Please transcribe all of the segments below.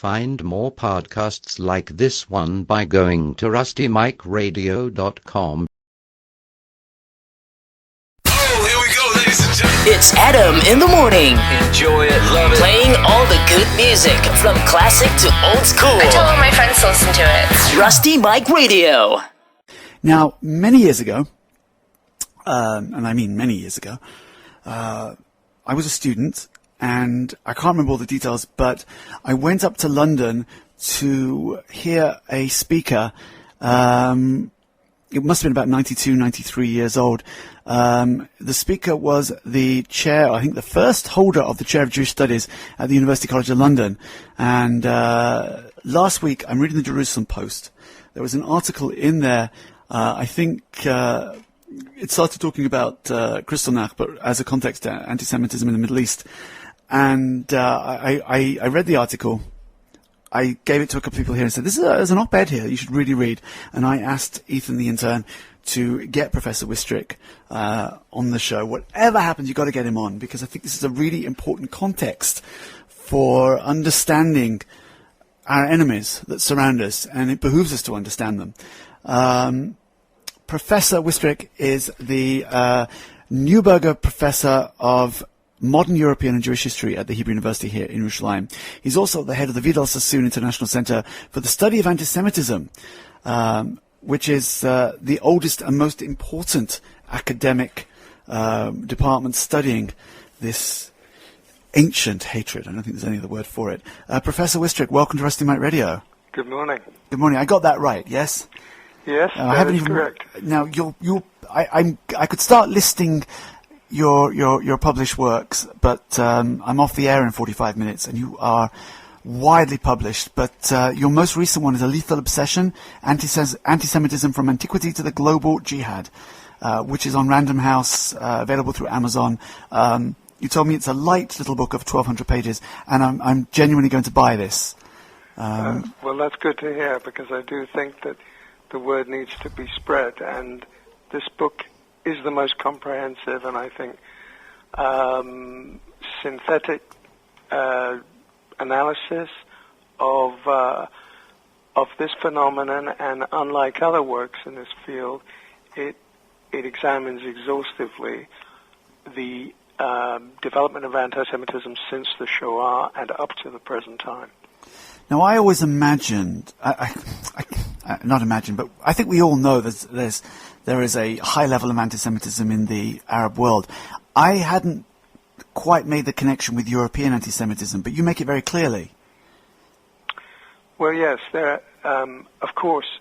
Find more podcasts like this one by going to rustymicradio.com. Oh, here we go, ladies and gentlemen. It's Adam in the morning. Enjoy it, love it. Playing all the good music from classic to old school. I told all my friends to listen to it. Rusty Mike Radio. Now, many years ago, and I mean many years ago, I was a student, and I can't remember all the details, but I went up to London to hear a speaker. It must have been about 92, 93 years old. The speaker was the chair, I think the first holder of the chair of Jewish Studies at the University College of London. And last week, I'm reading the Jerusalem Post. There was an article in there, I think it started talking about Kristallnacht, but as a context, anti-Semitism in the Middle East. And I read the article. I gave it to a couple of people here and said, there's an op-ed here you should really read. And I asked Ethan, the intern, to get Professor Wistrich on the show. Whatever happens, you've got to get him on, because I think this is a really important context for understanding our enemies that surround us, and it behooves us to understand them. Professor Wistrich is the Neuberger Professor of Modern European and Jewish History at the Hebrew University here in Yerushalayim. He's also the head of the Vidal Sassoon International Center for the Study of Antisemitism, which is the oldest and most important academic department studying this ancient hatred. I don't think there's any other word for it. Professor Wistrich, welcome to Rusty Mike Radio. Good morning. Good morning. I got that right, yes? Yes, that is correct. Now, I could start listing your published works, but I'm off the air in 45 minutes, and you are widely published. But your most recent one is A Lethal Obsession, Antisemitism from Antiquity to the Global Jihad, which is on Random House, available through Amazon. You told me it's a light little book of 1,200 pages, and I'm genuinely going to buy this. Well, that's good to hear, because I do think that the word needs to be spread, and this book is the most comprehensive and I think synthetic analysis of this phenomenon, and unlike other works in this field, it examines exhaustively the development of anti-Semitism since the Shoah and up to the present time. Now, I always imagined, not imagined, but I think we all know there is a high level of anti-Semitism in the Arab world. I hadn't quite made the connection with European anti-Semitism, but you make it very clearly. Well, yes, there, of course,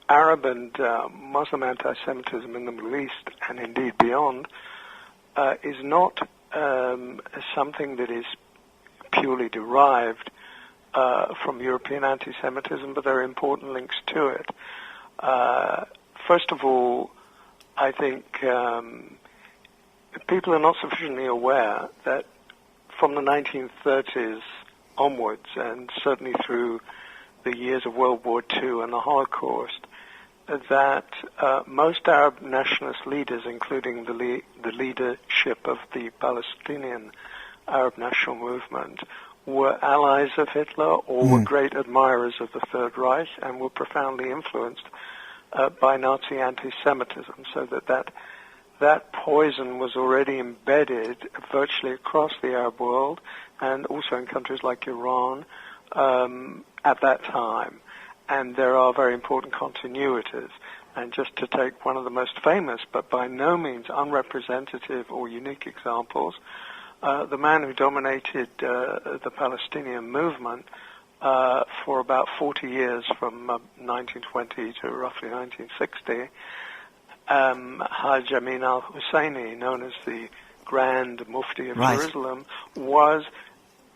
Arab and Muslim anti-Semitism in the Middle East, and indeed beyond, is not something that is purely derived from European anti-Semitism, but there are important links to it. First of all, I think people are not sufficiently aware that from the 1930s onwards, and certainly through the years of World War II and the Holocaust, that most Arab nationalist leaders, including the leadership of the Palestinian Arab National Movement, were allies of Hitler or were great admirers of the Third Reich and were profoundly influenced by Nazi anti-Semitism, so that poison was already embedded virtually across the Arab world and also in countries like Iran at that time. And there are very important continuities. And just to take one of the most famous, but by no means unrepresentative or unique examples, the man who dominated the Palestinian movement for about 40 years, from 1920 to roughly 1960, Hajj Amin al-Husseini, known as the Grand Mufti of Jerusalem, was,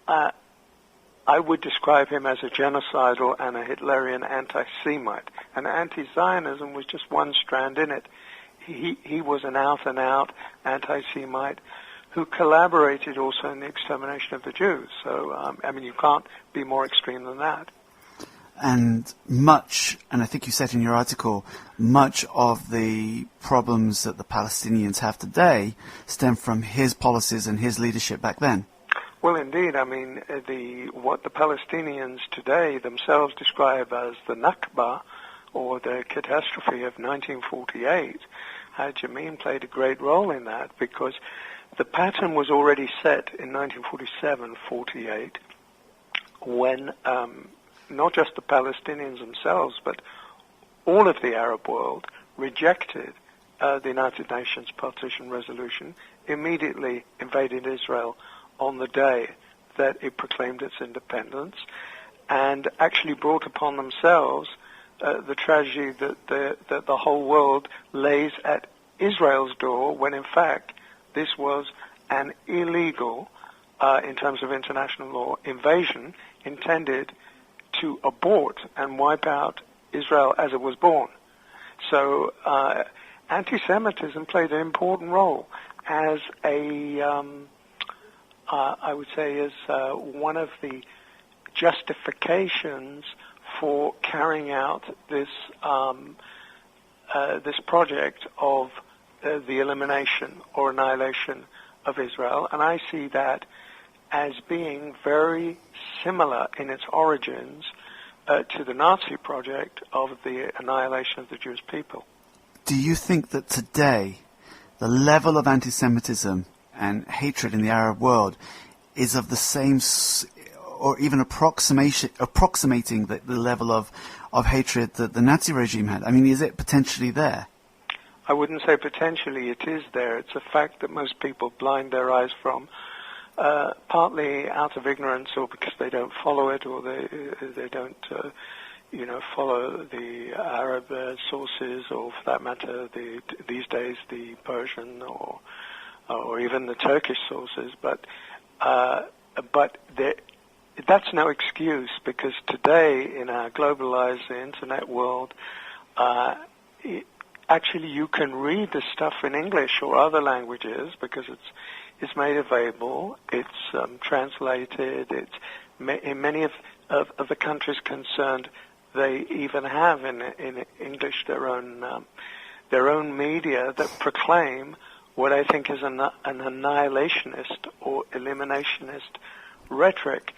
I would describe him as a genocidal and a Hitlerian anti-Semite. And anti-Zionism was just one strand in it. He was an out-and-out anti-Semite who collaborated also in the extermination of the Jews. So, I mean, you can't be more extreme than that. And much, and I think you said in your article, much of the problems that the Palestinians have today stem from his policies and his leadership back then. Well, indeed. I mean, what the Palestinians today themselves describe as the Nakba, or the catastrophe of 1948, Haj Amin played a great role in that, because the pattern was already set in 1947-48, when not just the Palestinians themselves, but all of the Arab world rejected the United Nations Partition Resolution, immediately invaded Israel on the day that it proclaimed its independence, and actually brought upon themselves the tragedy that the whole world lays at Israel's door, when in fact this was an illegal, in terms of international law, invasion intended to abort and wipe out Israel as it was born. So anti-Semitism played an important role as I would say, as one of the justifications for carrying out this this project of the elimination or annihilation of Israel. And I see that as being very similar in its origins to the Nazi project of the annihilation of the Jewish people. Do you think that today the level of anti-Semitism and hatred in the Arab world is of the same, or even approximating the level of hatred that the Nazi regime had? I mean, is it potentially there? I wouldn't say potentially, it is there. It's a fact that most people blind their eyes from, partly out of ignorance, or because they don't follow it, or they don't follow the Arab sources, or for that matter, these days the Persian or even the Turkish sources. But that's no excuse, because today in our globalized internet world, actually you can read the stuff in English or other languages, because it's made available, it's translated, it's in many of the countries concerned. They even have in English their own media that proclaim what I think is an annihilationist or eliminationist rhetoric.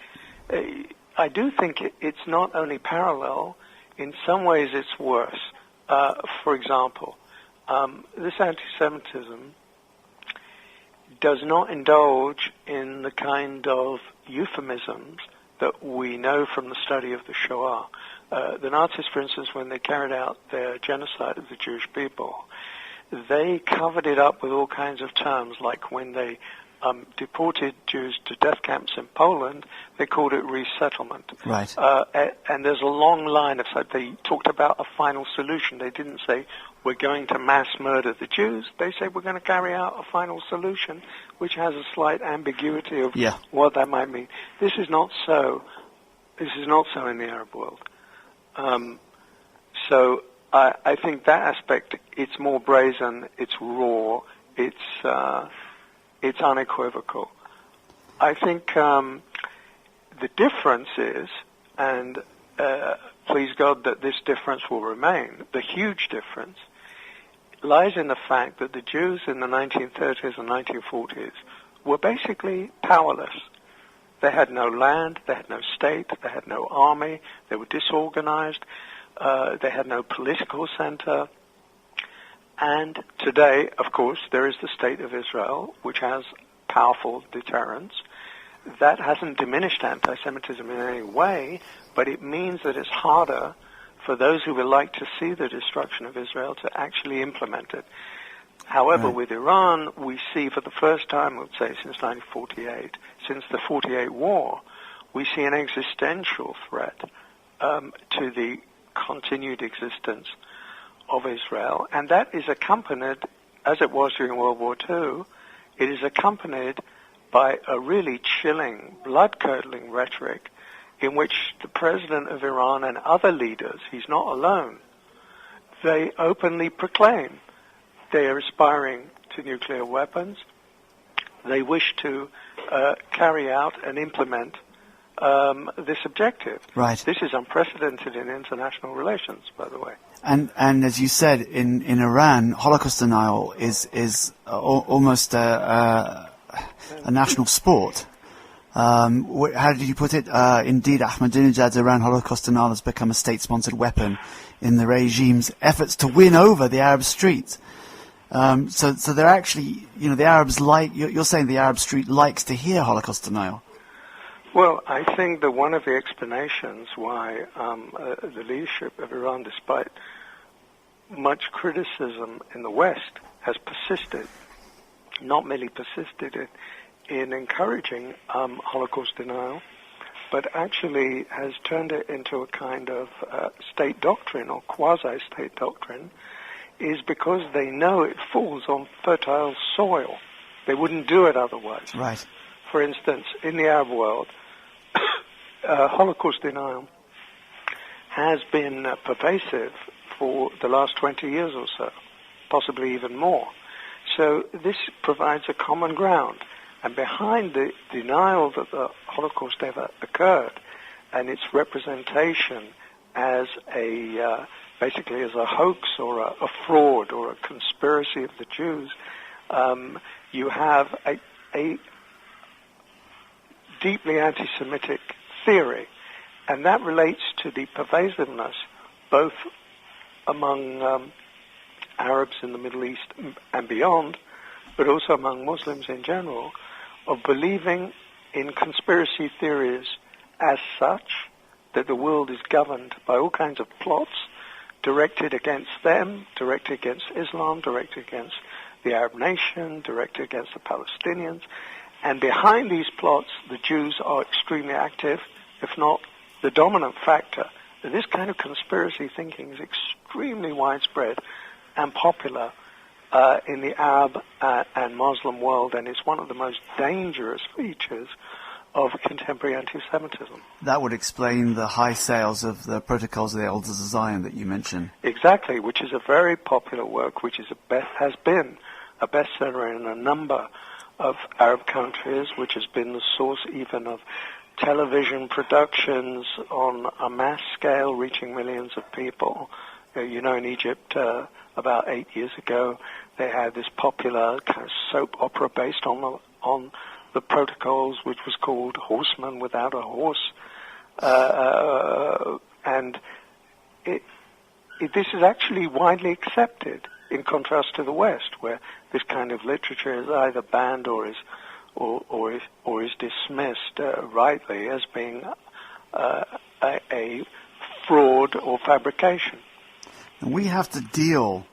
I do think it's not only parallel, in some ways it's worse. For example, this anti-Semitism does not indulge in the kind of euphemisms that we know from the study of the Shoah. The Nazis, for instance, when they carried out their genocide of the Jewish people, they covered it up with all kinds of terms, like when they deported Jews to death camps in Poland, they called it resettlement. Right. And there's a long line of stuff. They talked about a final solution. They didn't say, we're going to mass murder the Jews. They said, we're going to carry out a final solution, which has a slight ambiguity of what that might mean. This is not so. This is not so in the Arab world. So I think that aspect, it's more brazen, it's raw, it's unequivocal. I think the difference is, and please God that this difference will remain, the huge difference lies in the fact that the Jews in the 1930s and 1940s were basically powerless. They had no land, they had no state, they had no army, they were disorganized, they had no political center. And today, of course, there is the State of Israel, which has powerful deterrence. That hasn't diminished anti-Semitism in any way, but it means that it's harder for those who would like to see the destruction of Israel to actually implement it. However, with Iran, we see for the first time, let's say, since 1948, since the 48 war, we see an existential threat to the continued existence of Israel, and that is accompanied, as it was during World War II, it is accompanied by a really chilling, blood-curdling rhetoric in which the president of Iran and other leaders, he's not alone, they openly proclaim they are aspiring to nuclear weapons. They wish to carry out and implement this objective. Right. This is unprecedented in international relations, by the way. And as you said, in Iran, Holocaust denial is almost a national sport. How did you put it? Indeed, Ahmadinejad's Iran Holocaust denial has become a state-sponsored weapon in the regime's efforts to win over the Arab street. So they're actually, the Arabs you're saying the Arab street likes to hear Holocaust denial. Well, I think that one of the explanations why the leadership of Iran, despite much criticism in the West, has persisted, not merely persisted in encouraging Holocaust denial, but actually has turned it into a kind of state doctrine or quasi-state doctrine, is because they know it falls on fertile soil. They wouldn't do it otherwise. Right. For instance, in the Arab world, Holocaust denial has been pervasive for the last 20 years or so, possibly even more. So this provides a common ground. And behind the denial that the Holocaust ever occurred and its representation as basically as a hoax or a fraud or a conspiracy of the Jews, you have a deeply anti-Semitic theory, and that relates to the pervasiveness both among Arabs in the Middle East and beyond, but also among Muslims in general, of believing in conspiracy theories as such, that the world is governed by all kinds of plots directed against them, directed against Islam, directed against the Arab nation, directed against the Palestinians. And behind these plots, the Jews are extremely active, if not the dominant factor. This kind of conspiracy thinking is extremely widespread and popular in the Arab and Muslim world, and it's one of the most dangerous features of contemporary anti-Semitism. That would explain the high sales of the Protocols of the Elders of Zion that you mentioned. Exactly, which is a very popular work, which is has been a bestseller in a number of Arab countries, which has been the source even of television productions on a mass scale reaching millions of people. In Egypt, about 8 years ago, they had this popular kind of soap opera based on the Protocols, which was called Horseman Without a Horse. And this is actually widely accepted, in contrast to the West, where this kind of literature is either banned or is dismissed rightly as being a fraud or fabrication. And we have to deal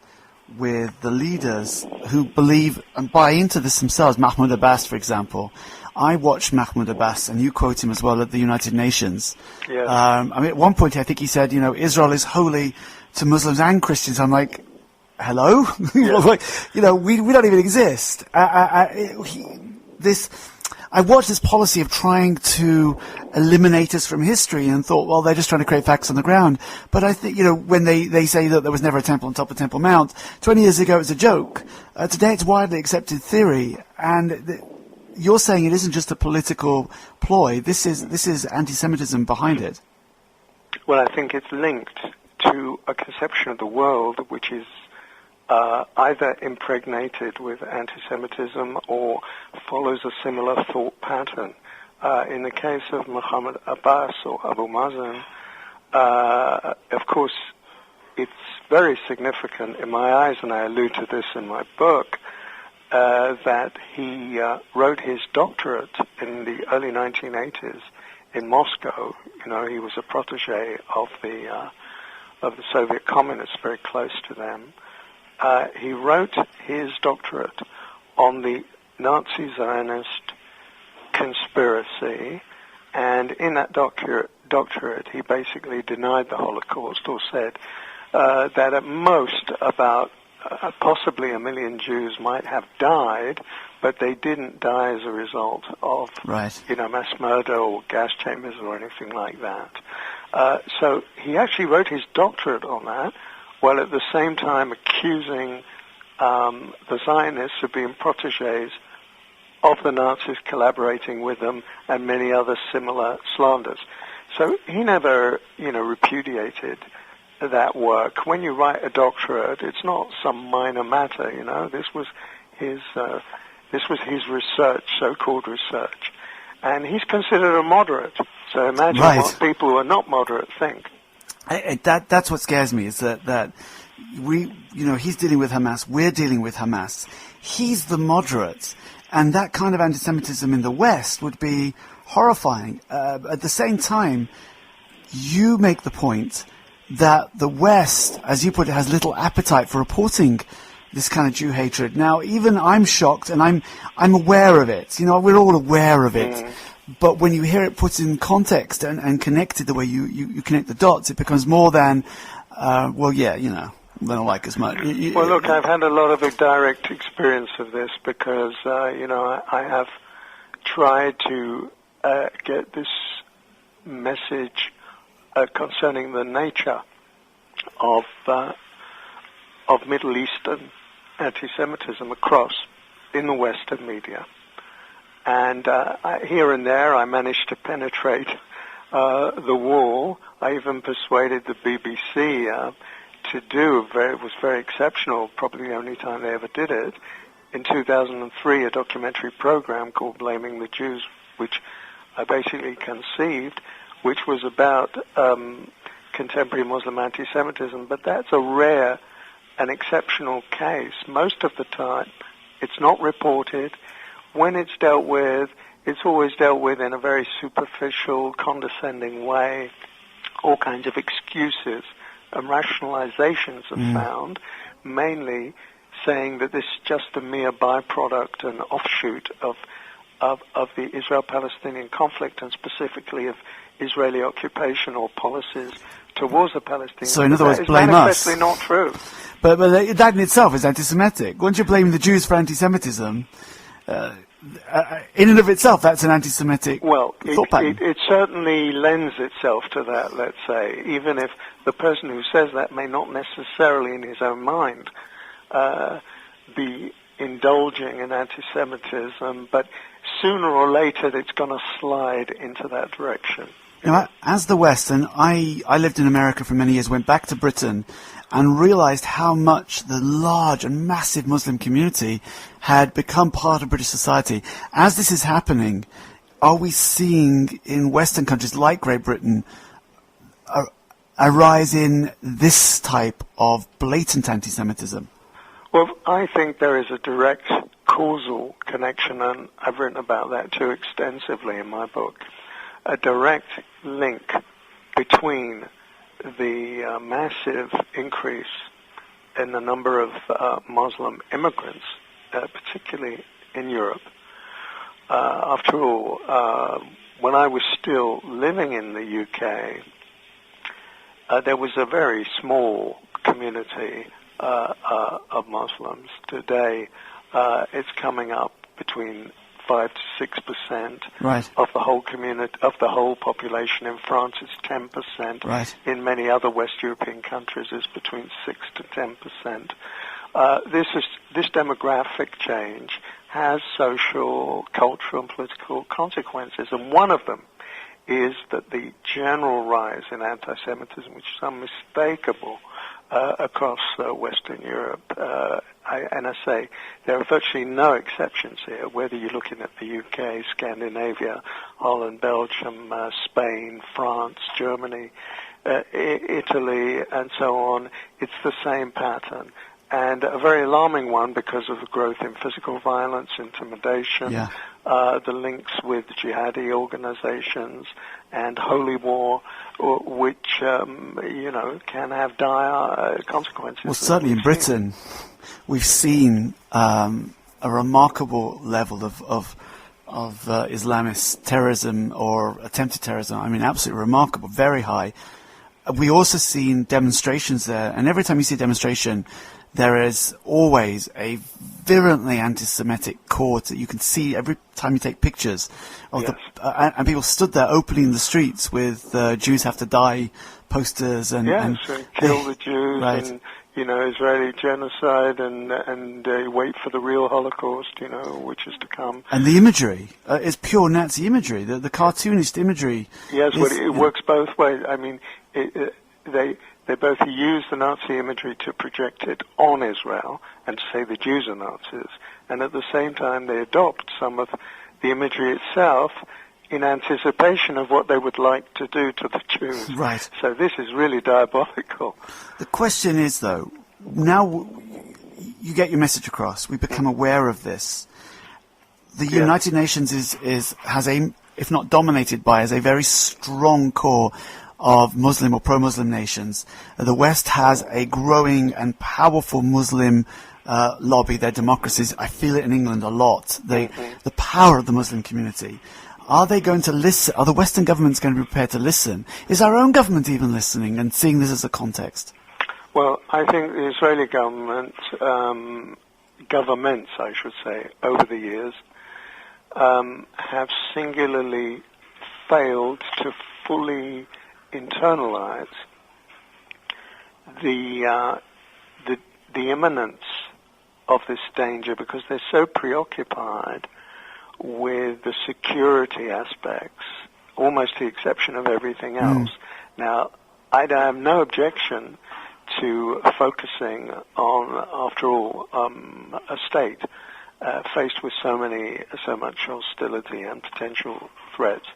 with the leaders who believe and buy into this themselves. Mahmoud Abbas, for example. I watched Mahmoud Abbas, and you quote him as well at the United Nations. Yes. At one point, I think he said, Israel is holy to Muslims and Christians. I'm like, hello? Yes. we don't even exist. I watched this policy of trying to eliminate us from history and thought, well, they're just trying to create facts on the ground. But I think, when they say that there was never a temple on top of Temple Mount, 20 years ago it was a joke. Today it's widely accepted theory. And you're saying it isn't just a political ploy. This is anti-Semitism behind it. Well, I think it's linked to a conception of the world which is either impregnated with anti-Semitism or follows a similar thought pattern. In the case of Muhammad Abbas or Abu Mazen, of course, it's very significant in my eyes, and I allude to this in my book, that he wrote his doctorate in the early 1980s in Moscow. He was a protege of the Soviet communists, very close to them. He wrote his doctorate on the Nazi Zionist conspiracy, and in that doctorate he basically denied the Holocaust, or said that at most about possibly 1 million Jews might have died, but they didn't die as a result of mass murder or gas chambers or anything like that. So he actually wrote his doctorate on that, while at the same time accusing the Zionists of being proteges of the Nazis, collaborating with them, and many other similar slanders. So he never, repudiated that work. When you write a doctorate, it's not some minor matter. This was his research, so-called research, And he's considered a moderate. So imagine what people who are not moderate think. That's what scares me, is that he's dealing with Hamas, we're dealing with Hamas. He's the moderate, and that kind of anti-Semitism in the West would be horrifying. At the same time, you make the point that the West, as you put it, has little appetite for reporting this kind of Jew hatred. Now, even I'm shocked, and I'm aware of it. We're all aware of it. But when you hear it put in context and connected the way you connect the dots, it becomes more than, they don't like as much. Well, look, I've had a lot of direct experience of this because, I have tried to get this message concerning the nature of Middle Eastern anti-Semitism across in the Western media. And here and there I managed to penetrate the wall. I even persuaded the BBC to do, it was very exceptional, probably the only time they ever did it, in 2003, a documentary program called Blaming the Jews, which I basically conceived, which was about contemporary Muslim anti-Semitism. But that's a rare and exceptional case. Most of the time, it's not reported. When it's dealt with, it's always dealt with in a very superficial, condescending way. All kinds of excuses and rationalizations are found, mainly saying that this is just a mere byproduct and offshoot of the Israel-Palestinian conflict, and specifically of Israeli occupation or policies towards the Palestinians. So in other words, blame us. It's manifestly not true. But that in itself is anti-Semitic. Once you're blaming the Jews for anti-Semitism, in and of itself, that's an anti-Semitic thought pattern. It certainly lends itself to that, let's say, even if the person who says that may not necessarily in his own mind be indulging in anti-Semitism, but sooner or later it's going to slide into that direction. As the West, and I lived in America for many years, went back to Britain and realized how much the large and massive Muslim community had become part of British society. As this is happening, are we seeing in Western countries like Great Britain a rise in this type of blatant anti-Semitism? Well, I think there is a direct causal connection, and I've written about that too extensively in my book, a direct link between the massive increase in the number of Muslim immigrants, particularly in Europe. After all, when I was still living in the UK, there was a very small community of Muslims. Today, it's coming up between 5 to 6% of the whole community, of the whole population. In France, it's 10%. Right. In many other West European countries, it's between 6 to 10%. This demographic change has social, cultural, and political consequences, and one of them is that the general rise in anti-Semitism, which is unmistakable across Western Europe, and I say there are virtually no exceptions here, whether you're looking at the UK, Scandinavia, Holland, Belgium, Spain, France, Germany, Italy, and so on. It's the same pattern. And a very alarming one because of the growth in physical violence, intimidation, the links with jihadi organizations and holy war, which, can have dire consequences. Well, certainly in Britain, we've seen a remarkable level of Islamist terrorism or attempted terrorism. I mean, absolutely remarkable, very high. We also seen demonstrations there, and every time you see a demonstration, there is always a virulently anti-Semitic core that you can see every time you take pictures of and people stood there openly in the streets with Jews have to die posters and kill the Jews and Israeli genocide and wait for the real Holocaust, which is to come. And the imagery is pure Nazi imagery. The cartoonist imagery. Yes, it works both ways. I mean, they both use the Nazi imagery to project it on Israel and to say the Jews are Nazis, and at the same time they adopt some of the imagery itself in anticipation of what they would like to do to the Jews. Right. So this is really diabolical. The question is, though, now you get your message across. We become aware of this. The United Nations has a, if not dominated by, has a very strong core of Muslim or pro-Muslim nations. The West has a growing and powerful Muslim lobby, their democracies. I feel it in England a lot. The power of the Muslim community. Are they going to listen? Are the Western governments going to be prepared to listen? Is our own government even listening and seeing this as a context? Well, I think the Israeli government, governments, I should say, over the years, have singularly failed to fully internalize the imminence of this danger, because they're so preoccupied with the security aspects, almost to the exception of everything else. Now, I have no objection to focusing on, after all, a state faced with so much hostility and potential threats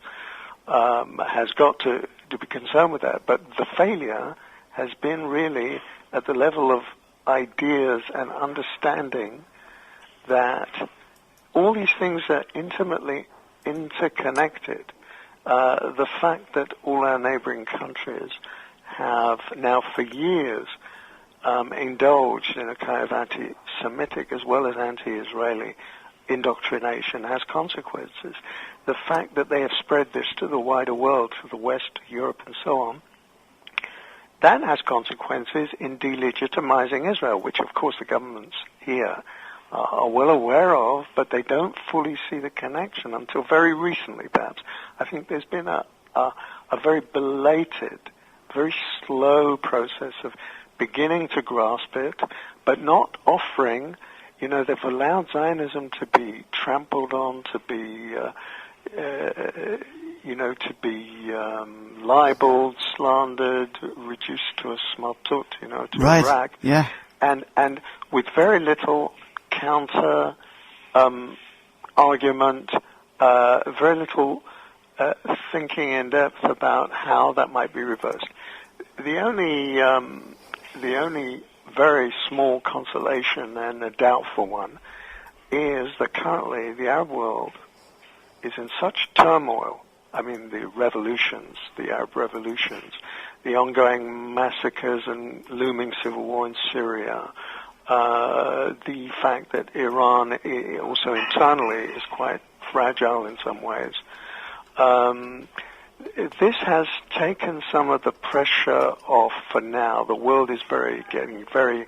has got to be concerned with that. But the failure has been really at the level of ideas and understanding that all these things are intimately interconnected. The fact that all our neighboring countries have now for years indulged in a kind of anti-Semitic as well as anti-Israeli indoctrination has consequences. The fact that they have spread this to the wider world, to the West, Europe, and so on, that has consequences in delegitimizing Israel, which of course the governments here are well aware of, but they don't fully see the connection until very recently, perhaps. I think there's been a very belated, very slow process of beginning to grasp it, but not offering, they've allowed Zionism to be trampled on, to be, libeled, slandered, reduced to a smartut, to right. a rag. Yeah. And with very little counter argument, very little thinking in depth about how that might be reversed. The only very small consolation, and a doubtful one, is that currently the Arab world is in such turmoil. I mean, the revolutions, the Arab revolutions, the ongoing massacres and looming civil war in Syria, the fact that Iran also internally is quite fragile in some ways. This has taken some of the pressure off for now. The world is getting very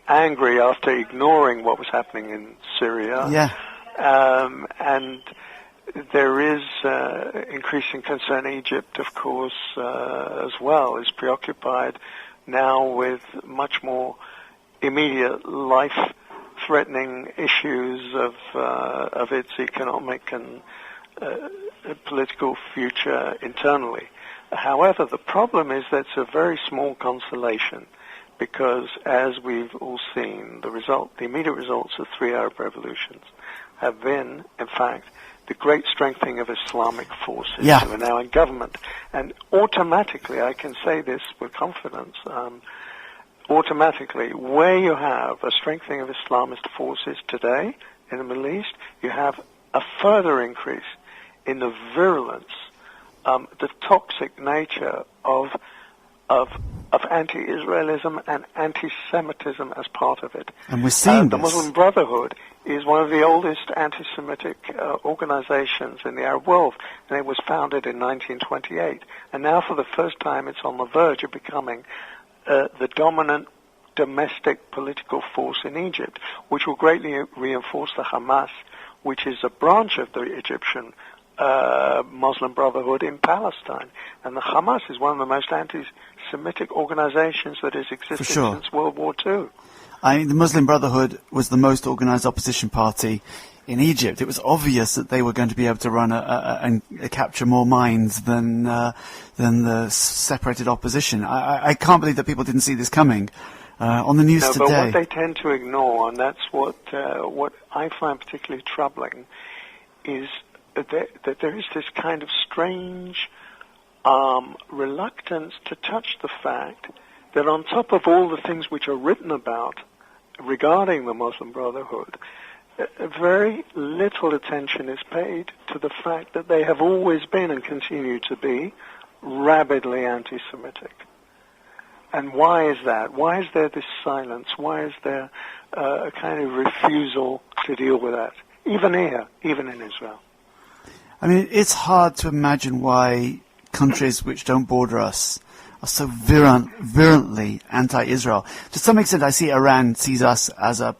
angry after ignoring what was happening in Syria. Yeah. And there is increasing concern. Egypt, of course, as well, is preoccupied now with much more immediate life-threatening issues of its economic and political future internally. However, the problem is that it's a very small consolation, because as we've all seen, the immediate results of 3 Arab revolutions have been, in fact, the great strengthening of Islamic forces who are now in government. And automatically, I can say this with confidence, automatically, where you have a strengthening of Islamist forces today in the Middle East, you have a further increase in the virulence, the toxic nature of anti-Israelism and anti-Semitism as part of it. And we're seeing the Muslim Brotherhood is one of the oldest anti-Semitic organizations in the Arab world, and it was founded in 1928. And now, for the first time, it's on the verge of becoming the dominant domestic political force in Egypt, which will greatly reinforce the Hamas, which is a branch of the Egyptian Muslim Brotherhood in Palestine. And the Hamas is one of the most anti-Semitic organizations that has existed since World War II. The Muslim Brotherhood was the most organized opposition party in Egypt. It was obvious that they were going to be able to run and capture more minds than the separated opposition. I can't believe that people didn't see this coming. On the news today. But what they tend to ignore, and that's what I find particularly troubling, is that there is this kind of strange reluctance to touch the fact that on top of all the things which are written about regarding the Muslim Brotherhood, very little attention is paid to the fact that they have always been and continue to be rabidly anti-Semitic. And why is that? Why is there this silence? Why is there a kind of refusal to deal with that? Even here, even in Israel. I mean, it's hard to imagine why countries which don't border us are so virulently anti-Israel. To some extent, I see Iran sees us as a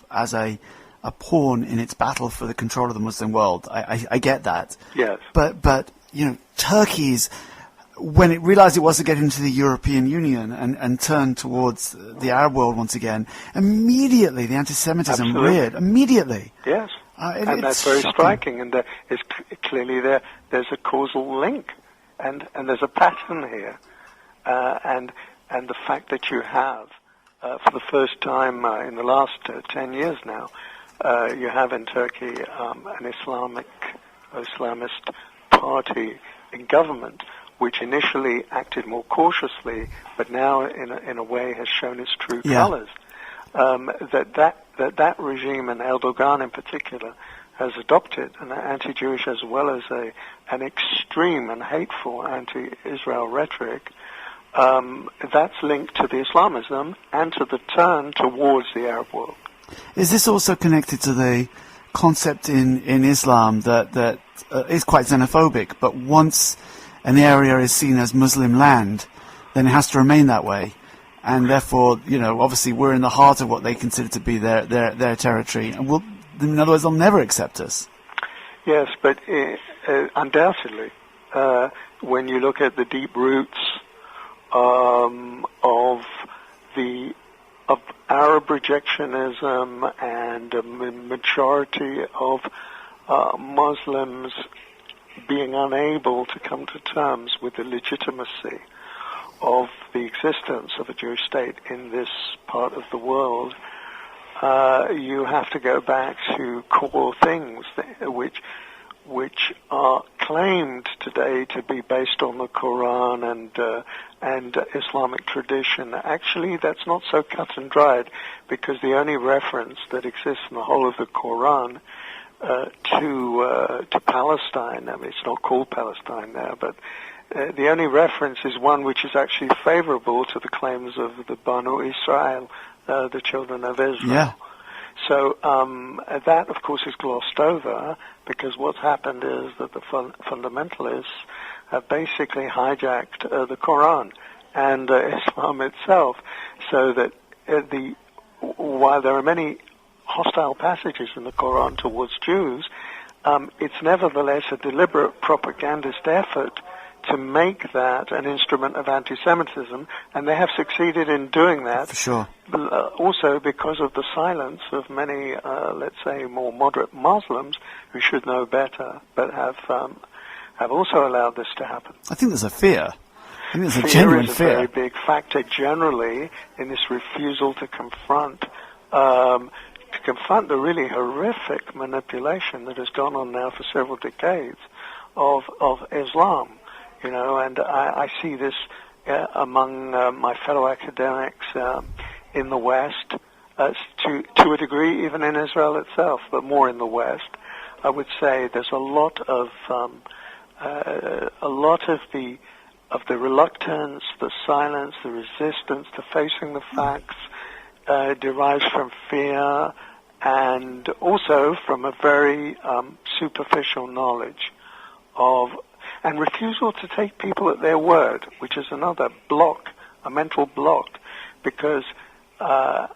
pawn in its battle for the control of the Muslim world. I get that. Yes. But you know, Turkey's, when it realized it wasn't getting into the European Union and turned towards the Arab world once again, immediately the anti-Semitism Absolutely. reared. Immediately. Yes. And that's very striking. And clearly there's a causal link, and there's a pattern here. And the fact that you have, for the first time in the last 10 years now, you have in Turkey an Islamist party in government, which initially acted more cautiously, but now in a way has shown its true colors. That regime, and Erdogan in particular, has adopted an anti-Jewish as well as an extreme and hateful anti-Israel rhetoric. That's linked to the Islamism and to the turn towards the Arab world. Is this also connected to the concept in Islam that is quite xenophobic, but once an area is seen as Muslim land, then it has to remain that way? And therefore, you know, obviously we're in the heart of what they consider to be their territory. And in other words, they'll never accept us. Yes, but undoubtedly, when you look at the deep roots of Arab rejectionism and a majority of Muslims being unable to come to terms with the legitimacy of the existence of a Jewish state in this part of the world, you have to go back to core things which are claimed today to be based on the Quran and Islamic tradition. Actually, that's not so cut and dried, because the only reference that exists in the whole of the Quran to Palestine, I mean, it's not called Palestine now, but the only reference is one which is actually favorable to the claims of the Banu Israel, the children of Israel. Yeah. So that, of course, is glossed over, because what's happened is that the fundamentalists have basically hijacked the Quran and Islam itself, so that while there are many hostile passages in the Quran towards Jews, it's nevertheless a deliberate propagandist effort to make that an instrument of anti-Semitism, and they have succeeded in doing that. For sure. Also because of the silence of many, let's say, more moderate Muslims who should know better, but have also allowed this to happen. I think there's a fear. I think there's a Fear genuine is a fear. very big factor generally in this refusal to confront the really horrific manipulation that has gone on now for several decades of Islam. You know, and I see this among my fellow academics in the West, to a degree, even in Israel itself, but more in the West. I would say there's a lot of the reluctance, the silence, the resistance to facing the facts derives from fear, and also from a very superficial knowledge of, and refusal to take people at their word, which is another block, a mental block, because, by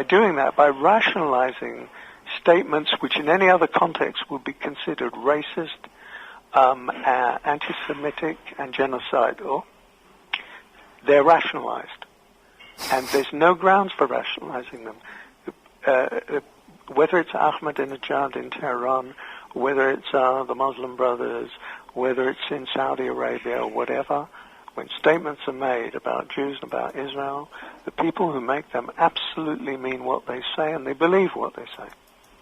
doing that, by rationalizing statements which in any other context would be considered racist, anti-Semitic, and genocidal, they're rationalized. And there's no grounds for rationalizing them. Whether it's Ahmadinejad in Tehran, whether it's the Muslim Brothers, whether it's in Saudi Arabia or whatever, when statements are made about Jews and about Israel, the people who make them absolutely mean what they say, and they believe what they say.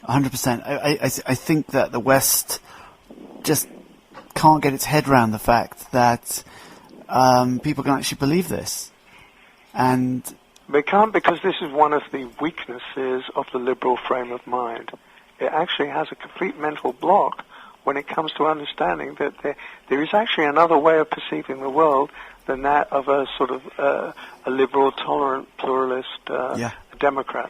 100%. I think that the West just can't get its head around the fact that people can actually believe this. And they can't, because this is one of the weaknesses of the liberal frame of mind. It actually has a complete mental block when it comes to understanding that there is actually another way of perceiving the world than that of a sort of a liberal, tolerant, pluralist Democrat.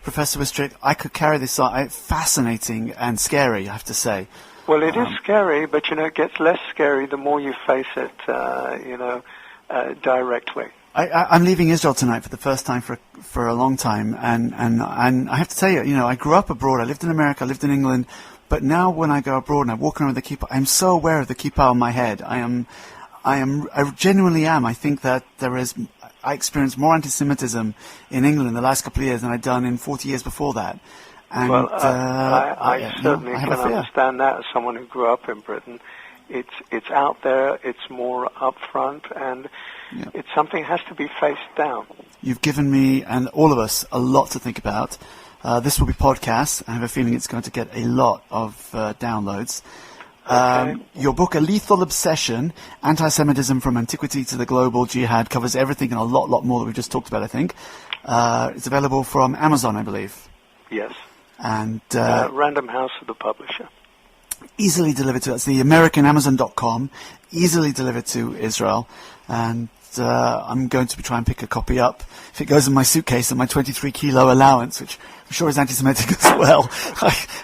Professor Wistrich, I could carry this on. Fascinating and scary, I have to say. Well, it is scary, but, it gets less scary the more you face it, directly. I'm leaving Israel tonight for the first time for a long time, and I have to tell you, I grew up abroad. I lived in America, I lived in England, but now when I go abroad and I walk around with the kippah, I'm so aware of the kippah on my head. I genuinely am. I think that I experienced more anti-Semitism in England in the last couple of years than I'd done in 40 years before that. And, I certainly can understand that as someone who grew up in Britain. It's out there, it's more upfront, and it's something that has to be faced down. You've given me and all of us a lot to think about. This will be podcast. I have a feeling it's going to get a lot of downloads. Okay. Your book, A Lethal Obsession, Antisemitism from Antiquity to the Global Jihad, covers everything and a lot more that we just talked about, I think. It's available from Amazon, I believe. Yes. And Random House of the publisher. Easily delivered to us, the AmericanAmazon.com, easily delivered to Israel. And I'm going to try and pick a copy up. If it goes in my suitcase and my 23-kilo allowance, which I'm sure is anti-Semitic as well.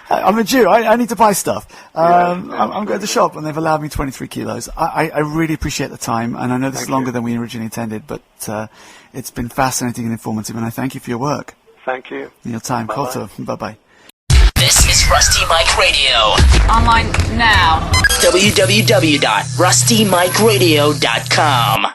I'm a Jew. I need to buy stuff. I'm going to the shop and they've allowed me 23 kilos. I really appreciate the time, and I know this is longer than we originally intended, but it's been fascinating and informative, and I thank you for your work. Thank you. And your time. Bye-bye. Bye-bye. This is Rusty Mike Radio. Online now. www.rustymikeradio.com.